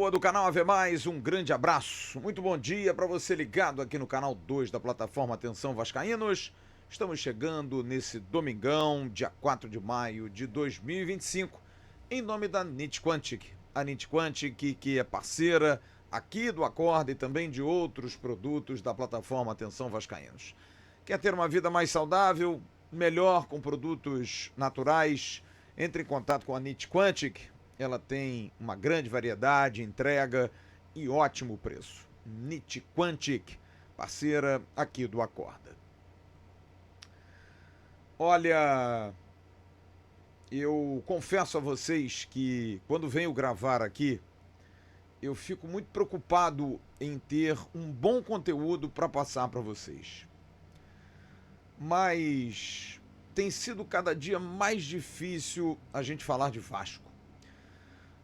boa do canal Ave Mais, um grande abraço. Muito bom dia para você ligado aqui no canal 2 da plataforma Atenção Vascaínos. Estamos chegando nesse domingão, dia 4 de maio de 2025, em nome da NIT Quantic. A NIT Quantic, que é parceira aqui do Acorda e também de outros produtos da plataforma Atenção Vascaínos. Quer ter uma vida mais saudável, melhor com produtos naturais? Entre em contato com a NIT Quantic. Ela tem uma grande variedade, entrega e ótimo preço. NIT Quantic, parceira aqui do Acorda. Olha, eu confesso a vocês que quando venho gravar aqui, eu fico muito preocupado em ter um bom conteúdo para passar para vocês. Mas tem sido cada dia mais difícil a gente falar de Vasco.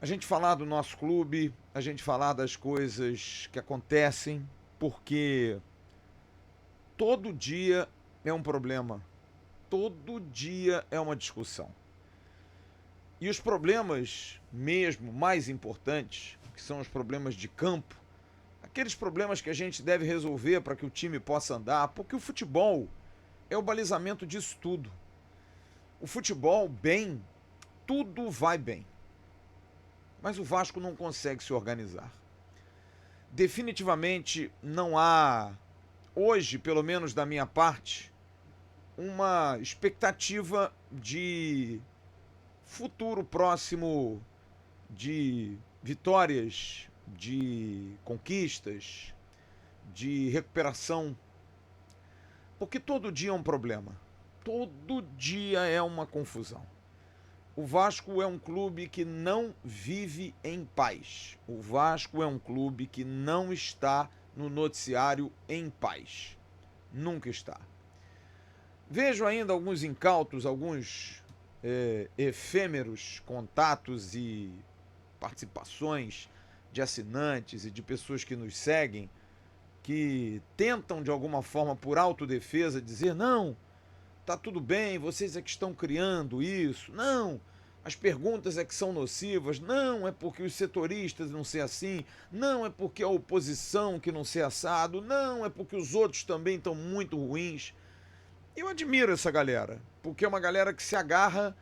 A gente falar do nosso clube, a gente falar das coisas que acontecem, porque todo dia é um problema, todo dia é uma discussão. E os problemas mesmo mais importantes, que são os problemas de campo, aqueles problemas que a gente deve resolver para que o time possa andar, porque o futebol é o balizamento disso tudo. O futebol, bem, tudo vai bem. Mas o Vasco não consegue se organizar. Definitivamente não há, hoje, pelo menos da minha parte, uma expectativa de futuro próximo, de vitórias, de conquistas, de recuperação. Porque todo dia é um problema. Todo dia é uma confusão. O Vasco é um clube que não vive em paz. O Vasco é um clube que não está no noticiário em paz. Nunca está. Vejo ainda alguns incautos, alguns efêmeros contatos e participações de assinantes e de pessoas que nos seguem, que tentam de alguma forma, por autodefesa, dizer: não, tá tudo bem, vocês é que estão criando isso. Não, as perguntas é que são nocivas. Não, é porque os setoristas não ser assim. Não, é porque a oposição que não ser assado. Não, é porque os outros também estão muito ruins. Eu admiro essa galera, porque é uma galera que se agarra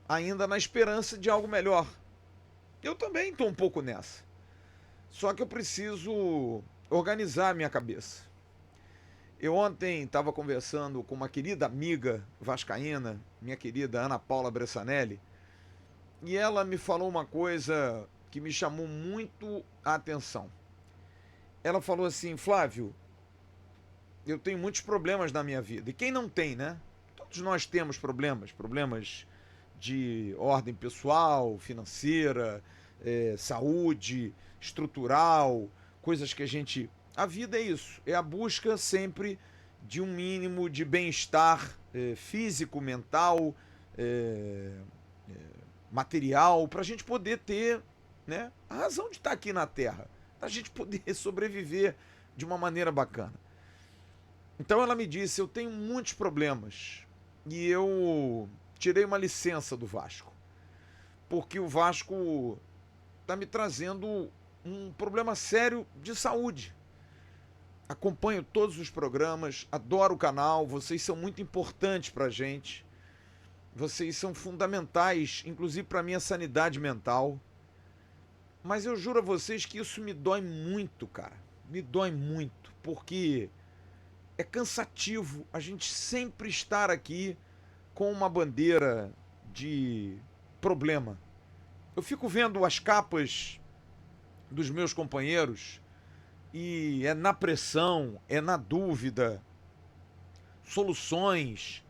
ainda na esperança de algo melhor. Eu também estou um pouco nessa. Só que eu preciso organizar a minha cabeça. Eu ontem estava conversando com uma querida amiga vascaína, minha querida Ana Paula Bressanelli, e ela me falou uma coisa que me chamou muito a atenção. Ela falou assim: Flávio, eu tenho muitos problemas na minha vida. E quem não tem, né? Todos nós temos problemas de ordem pessoal, financeira, saúde, estrutural, coisas que a gente... A vida é isso, é a busca sempre de um mínimo de bem-estar físico, mental, material, para a gente poder ter, né, a razão de estar aqui na Terra, para a gente poder sobreviver de uma maneira bacana. Então ela me disse: eu tenho muitos problemas e eu tirei uma licença do Vasco, porque o Vasco está me trazendo um problema sério de saúde. Acompanho todos os programas, adoro o canal, vocês são muito importantes pra gente. Vocês são fundamentais, inclusive para minha sanidade mental. Mas eu juro a vocês que isso me dói muito, cara. Me dói muito, porque é cansativo a gente sempre estar aqui com uma bandeira de problema. Eu fico vendo as capas dos meus companheiros e é na pressão, é na dúvida, soluções,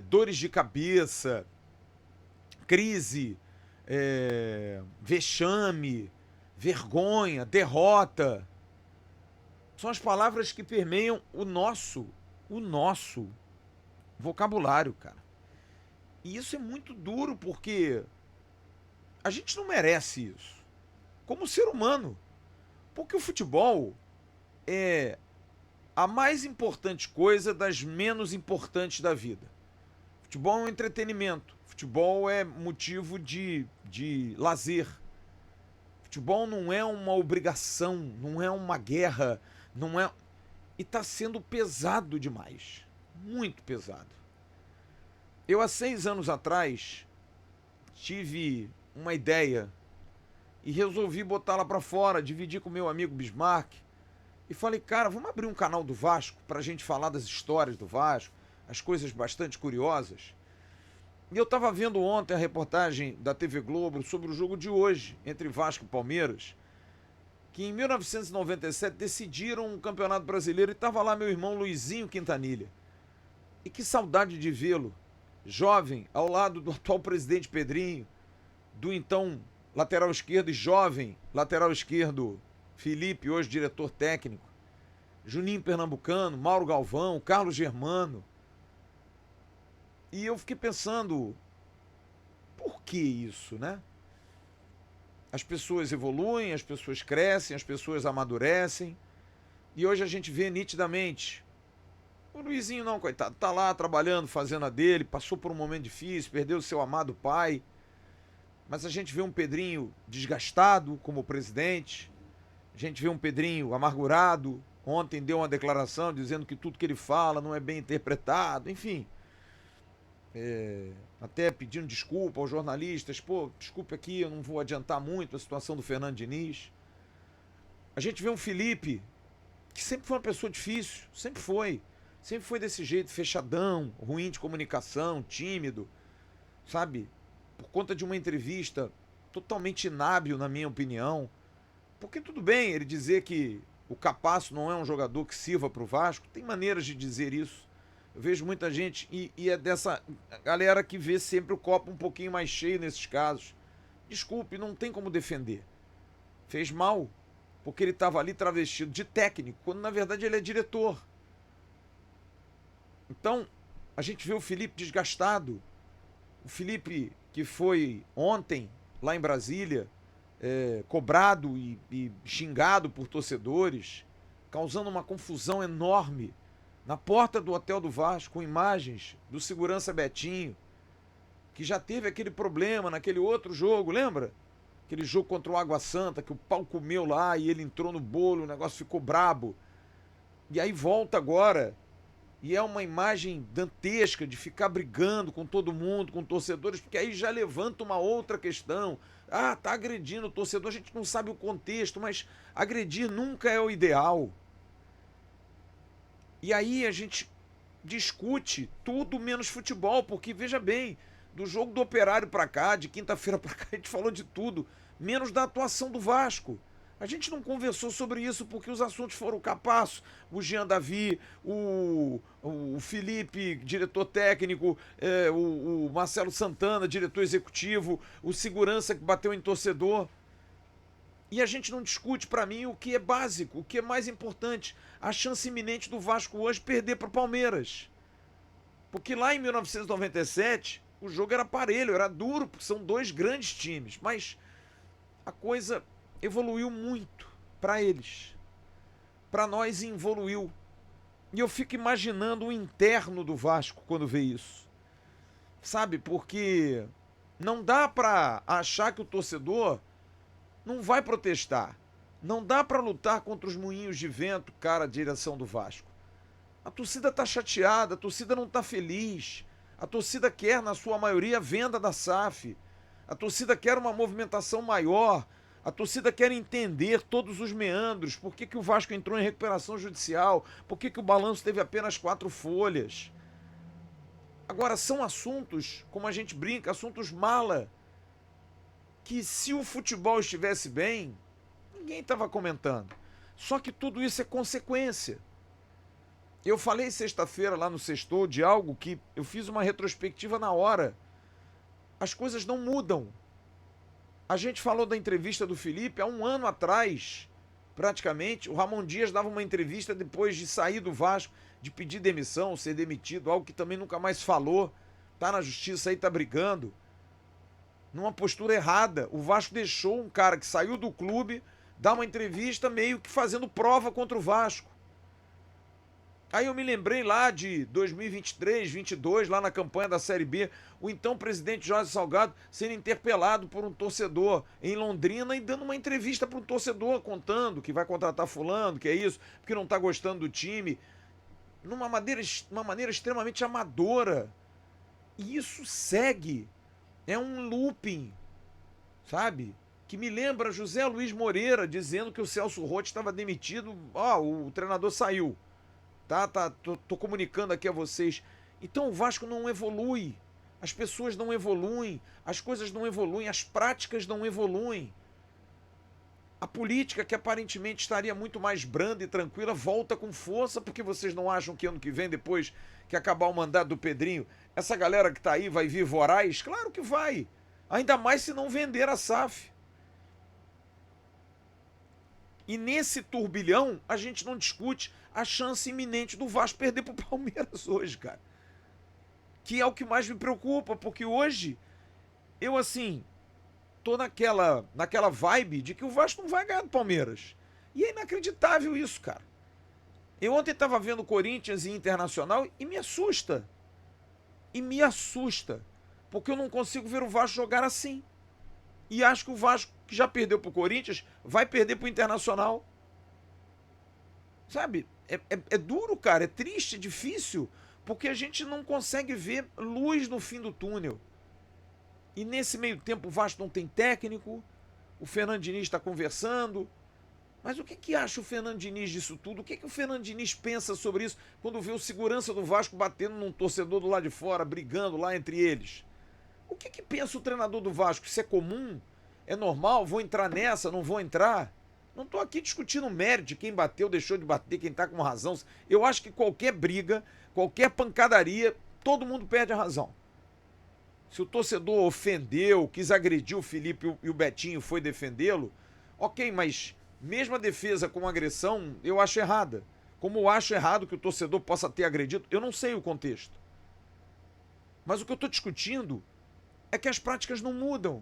dores de cabeça, crise, vexame, vergonha, derrota. São as palavras que permeiam o nosso vocabulário, cara. E isso é muito duro, porque a gente não merece isso como ser humano. Porque o futebol é a mais importante coisa das menos importantes da vida. Futebol é um entretenimento. Futebol é motivo de lazer. Futebol não é uma obrigação, não é uma guerra, não é... E está sendo pesado demais, muito pesado. Eu, há 6 anos atrás, tive uma ideia e resolvi botá-la para fora, dividir com meu amigo Bismarck. E falei, cara, vamos abrir um canal do Vasco para a gente falar das histórias do Vasco, as coisas bastante curiosas. E eu estava vendo ontem a reportagem da TV Globo sobre o jogo de hoje, entre Vasco e Palmeiras, que em 1997 decidiram um campeonato brasileiro e estava lá meu irmão Luizinho Quintanilha. E que saudade de vê-lo, jovem, ao lado do atual presidente Pedrinho, do então lateral esquerdo e jovem lateral esquerdo Felipe, hoje diretor técnico, Juninho Pernambucano, Mauro Galvão, Carlos Germano. E eu fiquei pensando, por que isso, né? As pessoas evoluem, as pessoas crescem, as pessoas amadurecem. E hoje a gente vê nitidamente. O Luizinho não, coitado, tá lá trabalhando, fazendo a dele, passou por um momento difícil, perdeu o seu amado pai. Mas a gente vê um Pedrinho desgastado como presidente. A gente vê um Pedrinho amargurado. Ontem deu uma declaração dizendo que tudo que ele fala não é bem interpretado, enfim. Até pedindo desculpa aos jornalistas, pô, desculpe aqui, eu não vou adiantar muito a situação do Fernando Diniz. A gente vê um Felipe, que sempre foi uma pessoa difícil, sempre foi desse jeito, fechadão, ruim de comunicação, tímido, sabe? Por conta de uma entrevista totalmente inábil, na minha opinião. Porque tudo bem ele dizer que o Capasso não é um jogador que sirva para o Vasco, tem maneiras de dizer isso. Eu vejo muita gente, e é dessa galera que vê sempre o copo um pouquinho mais cheio nesses casos. Desculpe, não tem como defender. Fez mal, porque ele estava ali travestido de técnico, quando na verdade ele é diretor. Então, a gente vê o Felipe desgastado. O Felipe que foi ontem, lá em Brasília, cobrado e xingado por torcedores, causando uma confusão enorme na porta do hotel do Vasco, com imagens do segurança Betinho, que já teve aquele problema naquele outro jogo, lembra? Aquele jogo contra o Água Santa, que o pau comeu lá e ele entrou no bolo, o negócio ficou brabo. E aí volta agora, e é uma imagem dantesca de ficar brigando com todo mundo, com torcedores, porque aí já levanta uma outra questão. Ah, tá agredindo o torcedor, a gente não sabe o contexto, mas agredir nunca é o ideal. E aí a gente discute tudo menos futebol, porque veja bem, do jogo do Operário pra cá, de quinta-feira pra cá, a gente falou de tudo, menos da atuação do Vasco. A gente não conversou sobre isso porque os assuntos foram o Capasso, o Jean Davi, o Felipe, diretor técnico, o Marcelo Santana, diretor executivo, o segurança que bateu em torcedor. E a gente não discute, para mim, o que é básico, o que é mais importante. A chance iminente do Vasco hoje perder para o Palmeiras. Porque lá em 1997, o jogo era parelho, era duro, porque são dois grandes times. Mas a coisa evoluiu muito para eles. Para nós evoluiu. E eu fico imaginando o interno do Vasco quando vê isso. Sabe, porque não dá para achar que o torcedor não vai protestar. Não dá para lutar contra os moinhos de vento, cara, a direção do Vasco. A torcida tá chateada, a torcida não tá feliz. A torcida quer, na sua maioria, a venda da SAF. A torcida quer uma movimentação maior. A torcida quer entender todos os meandros. Por que o Vasco entrou em recuperação judicial? Por que o balanço teve apenas 4 folhas? Agora, são assuntos, como a gente brinca, assuntos mala, que se o futebol estivesse bem, ninguém estava comentando. Só que tudo isso é consequência. Eu falei sexta-feira lá no Sextou de algo que eu fiz uma retrospectiva na hora. As coisas não mudam. A gente falou da entrevista do Felipe há 1 ano atrás, praticamente. O Ramon Dias dava uma entrevista depois de sair do Vasco, de pedir demissão, ser demitido, algo que também nunca mais falou. Tá na justiça aí, tá brigando. Numa postura errada. O Vasco deixou um cara que saiu do clube dar uma entrevista meio que fazendo prova contra o Vasco. Aí eu me lembrei lá de 2023, 22, lá na campanha da Série B, o então presidente Jorge Salgado sendo interpelado por um torcedor em Londrina e dando uma entrevista para um torcedor contando que vai contratar fulano, que é isso, porque não está gostando do time, uma maneira extremamente amadora. E isso segue. É um looping, sabe? Que me lembra José Luiz Moreira dizendo que o Celso Roth estava demitido, o treinador saiu. Tô comunicando aqui a vocês. Então o Vasco não evolui. As pessoas não evoluem, as coisas não evoluem, as práticas não evoluem. A política, que aparentemente estaria muito mais branda e tranquila, volta com força, porque vocês não acham que ano que vem, depois que acabar o mandato do Pedrinho, essa galera que está aí vai vir voraz? Claro que vai. Ainda mais se não vender a SAF. E nesse turbilhão, a gente não discute a chance iminente do Vasco perder pro Palmeiras hoje, cara. Que é o que mais me preocupa, porque hoje, eu assim, tô naquela vibe de que o Vasco não vai ganhar do Palmeiras. E é inacreditável isso, cara. Eu ontem tava vendo Corinthians e Internacional e me assusta. E me assusta. Porque eu não consigo ver o Vasco jogar assim. E acho que o Vasco, que já perdeu pro Corinthians, vai perder pro Internacional. Sabe? É duro, cara. É triste, é difícil. Porque a gente não consegue ver luz no fim do túnel. E nesse meio tempo o Vasco não tem técnico. O Fernando Diniz está conversando. Mas o que acha o Fernando Diniz disso tudo? O que o Fernando Diniz pensa sobre isso quando vê o segurança do Vasco batendo num torcedor do lado de fora, brigando lá entre eles? O que pensa o treinador do Vasco? Isso é comum? É normal? Vou entrar nessa? Não vou entrar? Não estou aqui discutindo o mérito de quem bateu, deixou de bater, quem está com razão. Eu acho que qualquer briga, qualquer pancadaria, todo mundo perde a razão. Se o torcedor ofendeu, quis agredir o Felipe e o Betinho foi defendê-lo, ok, mas mesmo a defesa com agressão, eu acho errada. Como eu acho errado que o torcedor possa ter agredido, eu não sei o contexto. Mas o que eu estou discutindo é que as práticas não mudam.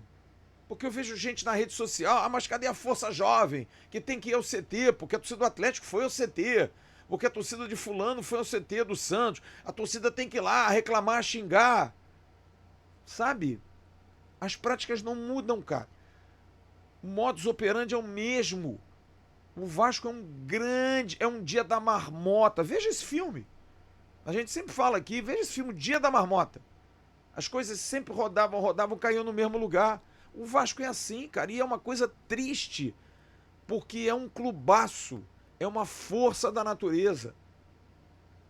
Porque eu vejo gente na rede social, mas cadê a força jovem? Que tem que ir ao CT, porque a torcida do Atlético foi ao CT. Porque a torcida de fulano foi ao CT do Santos. A torcida tem que ir lá reclamar, xingar. Sabe? As práticas não mudam, cara. O modus operandi é o mesmo. O Vasco é um dia da marmota. Veja esse filme. A gente sempre fala aqui, veja esse filme, Dia da Marmota. As coisas sempre rodavam, caíam no mesmo lugar. O Vasco é assim, cara, e é uma coisa triste, porque é um clubaço, é uma força da natureza.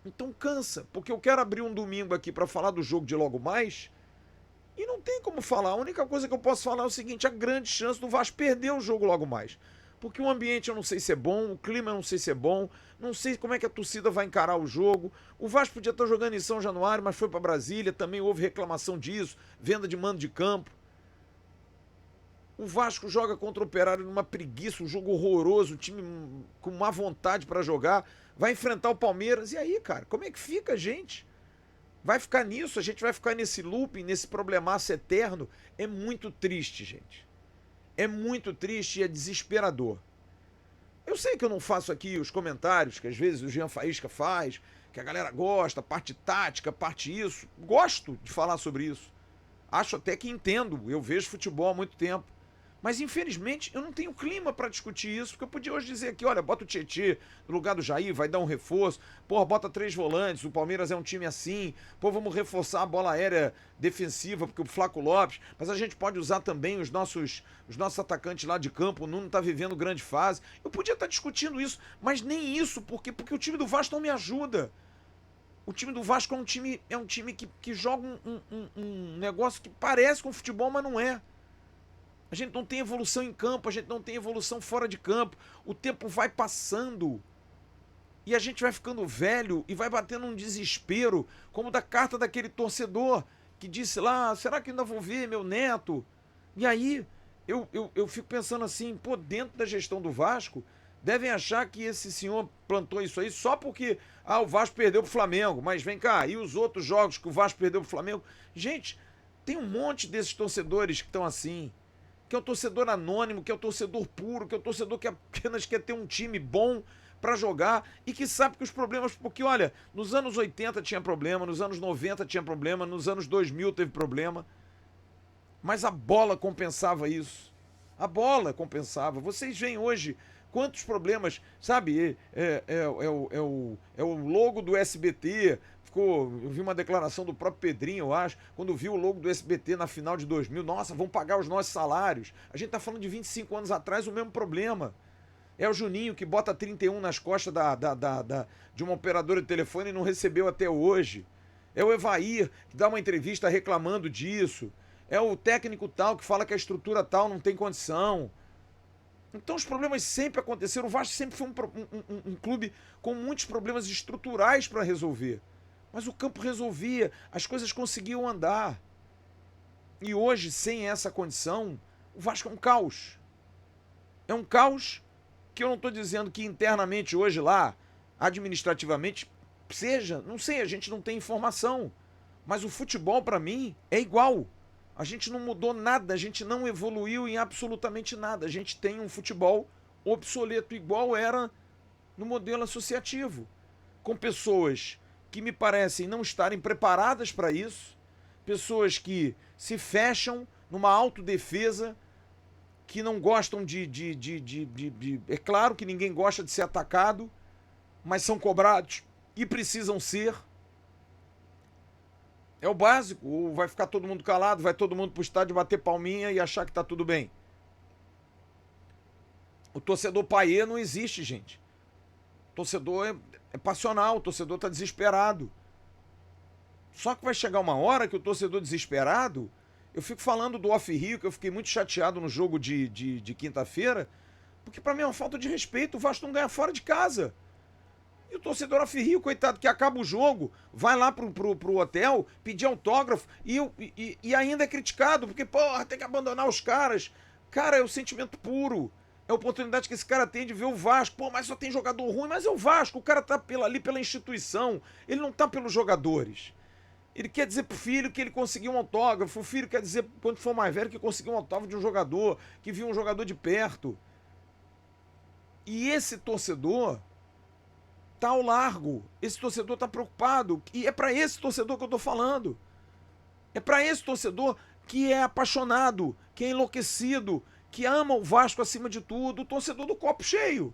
Então cansa, porque eu quero abrir um domingo aqui para falar do jogo de logo mais, e não tem como falar. A única coisa que eu posso falar é o seguinte: a grande chance do Vasco perder o jogo logo mais. Porque o ambiente eu não sei se é bom, o clima eu não sei se é bom, não sei como é que a torcida vai encarar o jogo. O Vasco podia estar jogando em São Januário, mas foi para Brasília, também houve reclamação disso, venda de mando de campo. O Vasco joga contra o Operário numa preguiça, um jogo horroroso, o time com má vontade para jogar, vai enfrentar o Palmeiras. E aí, cara, como é que fica a gente? Vai ficar nisso, a gente vai ficar nesse looping, nesse problemaço eterno. É muito triste, gente. É muito triste e é desesperador. Eu sei que eu não faço aqui os comentários que às vezes o Jean Faísca faz, que a galera gosta, parte tática, parte isso. Gosto de falar sobre isso. Acho até que entendo, eu vejo futebol há muito tempo. Mas infelizmente eu não tenho clima para discutir isso, porque eu podia hoje dizer aqui, olha, bota o Tietê no lugar do Jair, vai dar um reforço, pô, bota 3 volantes, o Palmeiras é um time assim, pô, vamos reforçar a bola aérea defensiva, porque o Flaco Lopes, mas a gente pode usar também os nossos atacantes lá de campo, o Nuno tá vivendo grande fase. Eu podia estar discutindo isso, mas nem isso, porque o time do Vasco não me ajuda. O time do Vasco é um time que joga um negócio que parece com futebol, mas não é. A gente não tem evolução em campo, a gente não tem evolução fora de campo. O tempo vai passando e a gente vai ficando velho e vai batendo um desespero, como da carta daquele torcedor que disse lá, será que ainda vou ver meu neto? E aí eu fico pensando assim, pô, dentro da gestão do Vasco, devem achar que esse senhor plantou isso aí só porque o Vasco perdeu pro Flamengo, mas vem cá, e os outros jogos que o Vasco perdeu pro Flamengo? Gente, tem um monte desses torcedores que estão assim, que é o torcedor anônimo, que é o torcedor puro, que é o torcedor que apenas quer ter um time bom para jogar e que sabe que os problemas, porque olha, nos anos 80 tinha problema, nos anos 90 tinha problema, nos anos 2000 teve problema, mas a bola compensava isso. A bola compensava. Vocês veem hoje quantos problemas, sabe? É o logo do SBT. Eu vi uma declaração do próprio Pedrinho, eu acho, quando viu o logo do SBT na final de 2000. Nossa, vão pagar os nossos salários. A gente tá falando de 25 anos atrás, o mesmo problema. É o Juninho que bota 31 nas costas de uma operadora de telefone e não recebeu até hoje. É o Evair que dá uma entrevista reclamando disso. É o técnico tal que fala que a estrutura tal não tem condição. Então os problemas sempre aconteceram. O Vasco sempre foi um clube com muitos problemas estruturais para resolver. Mas o campo resolvia, as coisas conseguiam andar. E hoje, sem essa condição, o Vasco é um caos. É um caos que eu não estou dizendo que internamente hoje lá, administrativamente, seja, não sei, a gente não tem informação. Mas o futebol, para mim, é igual. A gente não mudou nada, a gente não evoluiu em absolutamente nada. A gente tem um futebol obsoleto, igual era no modelo associativo. Com pessoas que me parecem não estarem preparadas para isso, pessoas que se fecham numa autodefesa, que não gostam É claro que ninguém gosta de ser atacado, mas são cobrados e precisam ser. É o básico. Ou vai ficar todo mundo calado, vai todo mundo pro estádio bater palminha e achar que tá tudo bem. O torcedor paiê não existe, gente. O torcedor é passional, o torcedor tá desesperado. Só que vai chegar uma hora que o torcedor desesperado... Eu fico falando do Off-Rio, que eu fiquei muito chateado no jogo de quinta-feira, porque pra mim é uma falta de respeito. O Vasco não ganha fora de casa. E o torcedor Off-Rio, coitado, que acaba o jogo, vai lá pro hotel, pedir autógrafo e ainda é criticado, porque, porra, tem que abandonar os caras. Cara, é o sentimento puro. É a oportunidade que esse cara tem de ver o Vasco. Pô, mas só tem jogador ruim, mas é o Vasco. O cara tá ali pela instituição. Ele não tá pelos jogadores. Ele quer dizer pro filho que ele conseguiu um autógrafo. O filho quer dizer, quando for mais velho, que conseguiu um autógrafo de um jogador, que viu um jogador de perto. E esse torcedor tá ao largo. Esse torcedor tá preocupado. E é para esse torcedor que eu tô falando. É para esse torcedor que é apaixonado, que é enlouquecido, que ama o Vasco acima de tudo. O torcedor do copo cheio.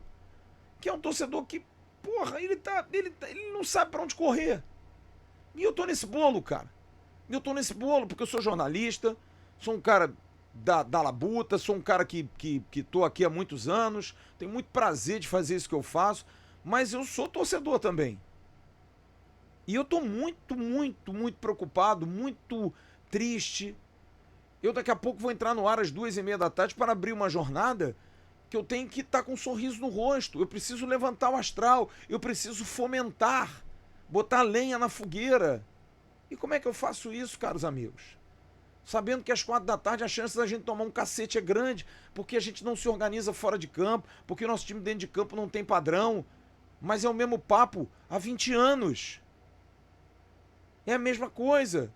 Que é um torcedor que, porra, ele não sabe para onde correr. E eu tô nesse bolo, cara. Eu tô nesse bolo porque eu sou jornalista, sou um cara da labuta, sou um cara que tô aqui há muitos anos, tenho muito prazer de fazer isso que eu faço, mas eu sou torcedor também. E eu tô muito, muito, muito preocupado, muito triste. Eu daqui a pouco vou entrar no ar às 2h30 da tarde para abrir uma jornada que eu tenho que estar com um sorriso no rosto. Eu preciso levantar o astral, eu preciso fomentar, botar lenha na fogueira. E como é que eu faço isso, caros amigos? Sabendo que às 4 da tarde a chance da gente tomar um cacete é grande, porque a gente não se organiza fora de campo, porque o nosso time dentro de campo não tem padrão, mas é o mesmo papo há 20 anos. É a mesma coisa.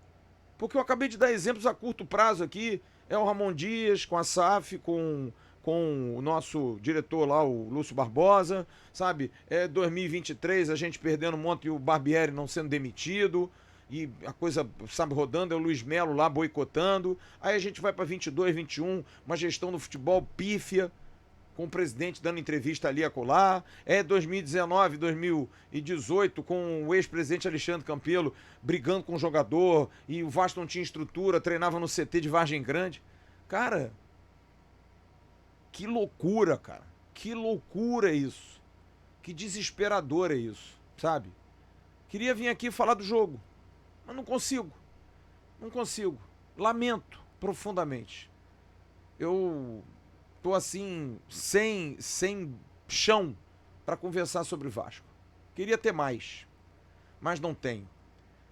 Porque eu acabei de dar exemplos a curto prazo aqui. É o Ramon Dias com a SAF, com o nosso diretor lá, o Lúcio Barbosa, sabe? É 2023, a gente perdendo um monte e o Barbieri não sendo demitido, e a coisa, sabe, rodando, é o Luiz Melo lá boicotando. Aí a gente vai para 22, 21, uma gestão do futebol pífia, com o presidente dando entrevista ali a colar. É 2019, 2018, com o ex-presidente Alexandre Campelo brigando com o jogador, e o Vasco não tinha estrutura, treinava no CT de Vargem Grande. Cara, que loucura, cara. Que loucura isso. Que desesperador é isso, sabe? Queria vir aqui falar do jogo, mas não consigo. Não consigo. Lamento profundamente. Eu tô assim, sem chão para conversar sobre o Vasco. Queria ter mais, mas não tenho.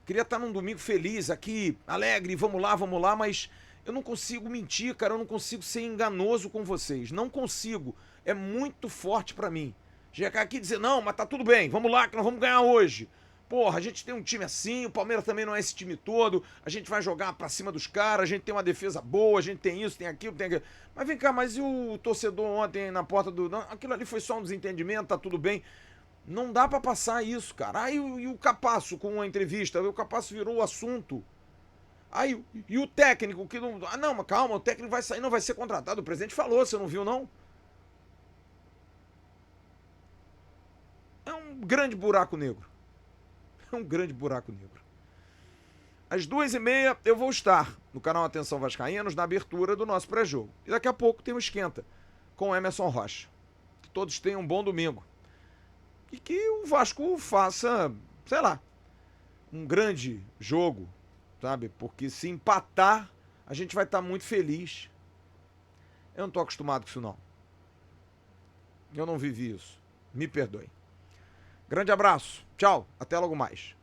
Queria estar num domingo feliz aqui, alegre, vamos lá, mas eu não consigo mentir, cara, eu não consigo ser enganoso com vocês. Não consigo. É muito forte para mim. Chegar aqui e dizer, não, mas tá tudo bem, vamos lá que nós vamos ganhar hoje. porra, a gente tem um time assim, o Palmeiras também não é esse time todo, a gente vai jogar pra cima dos caras, a gente tem uma defesa boa, a gente tem isso, tem aquilo, tem aquilo. Mas vem cá, mas e o torcedor ontem na porta do... Não, aquilo ali foi só um desentendimento, tá tudo bem. Não dá pra passar isso, cara. Aí e o Capasso com uma entrevista, o Capasso virou o assunto. Aí, e o técnico que não... Ah, não, mas calma, o técnico vai sair, não vai ser contratado. O presidente falou, você não viu, não? É um grande buraco negro. É um grande buraco negro. Às 2h30 eu vou estar no canal Atenção Vascaínos na abertura do nosso pré-jogo. E daqui a pouco tem o Esquenta com o Emerson Rocha. Que todos tenham um bom domingo. E que o Vasco faça, sei lá, um grande jogo, sabe? Porque se empatar, a gente vai estar muito feliz. Eu não estou acostumado com isso, não. Eu não vivi isso. Me perdoe. Grande abraço. Tchau. Até logo mais.